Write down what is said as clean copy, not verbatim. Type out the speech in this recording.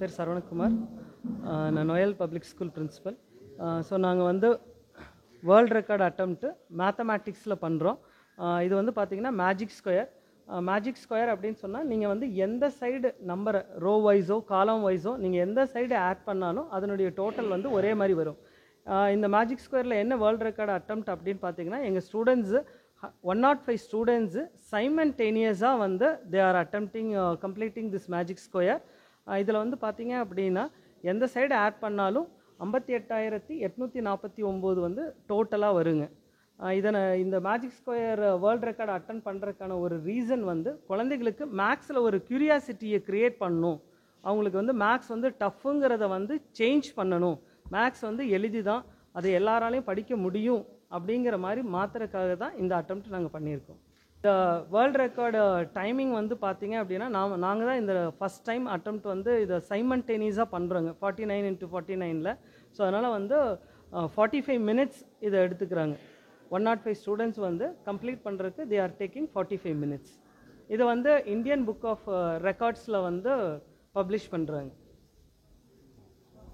பேர் சரவணகுமார். நான் Noel public school principal. So நாங்கள் வந்து வேர்ல்ட் ரெக்கார்டு அட்டம்ப்ட்டு மேத்தமேட்டிக்ஸில் பண்ணுறோம். இது வந்து பார்த்திங்கன்னா மேஜிக் ஸ்கொயர். மேஜிக் ஸ்கொயர் அப்படின்னு சொன்னால் நீங்கள் வந்து எந்த சைடு நம்பரை ரோ வைஸோ காலம் வைஸோ நீங்கள் எந்த சைடு ஆட் பண்ணாலும் அதனுடைய டோட்டல் வந்து ஒரே மாதிரி வரும். இந்த மேஜிக் ஸ்கொயரில் என்ன வேர்ல்ட் ரெக்கார்டு அட்டம்ப்ட் அப்படின்னு பார்த்தீங்கன்னா, எங்கள் ஸ்டூடெண்ட்ஸு 105 ஸ்டூடெண்ட்ஸு சைமன்டேனியஸாக வந்து they are attempting completing this magic square. இதில் வந்து பார்த்தீங்க அப்படின்னா எந்த சைடு ஆட் பண்ணாலும் 58,849 வந்து டோட்டலாக வருங்க. இந்த magic square world record attend பண்ணுறதுக்கான ஒரு ரீசன் வந்து குழந்தைகளுக்கு மேக்ஸில் ஒரு க்யூரியாசிட்டியை க்ரியேட் பண்ணணும். அவங்களுக்கு வந்து மேக்ஸ் வந்து டஃப்புங்கிறத வந்து சேஞ்ச் பண்ணணும். மேக்ஸ் வந்து எளிது தான், அதை எல்லாராலையும் படிக்க முடியும் அப்படிங்கிற மாதிரி மாற்றுறதுக்காக தான் இந்த அட்டம்ப்ட் நாங்கள் பண்ணியிருக்கோம். இந்த வேர்ல்ட் ரெக்கார்டு டைமிங் வந்து பார்த்தீங்க அப்படின்னா நாங்கள் தான் இந்த ஃபஸ்ட் டைம் அட்டம்ப்ட் வந்து இதை சைமன்டேனியஸாக பண்ணுறோங்க 49x49. ஸோ அதனால் வந்து 45 மினிட்ஸ் இதை எடுத்துக்கிறாங்க. 105 ஸ்டூடெண்ட்ஸ் வந்து கம்ப்ளீட் பண்ணுறதுக்கு தே ஆர் டேக்கிங் 45 மினிட்ஸ். இதை வந்து இந்தியன் புக் ஆஃப் ரெக்கார்ட்ஸில் வந்து பப்ளிஷ் பண்ணுறாங்க.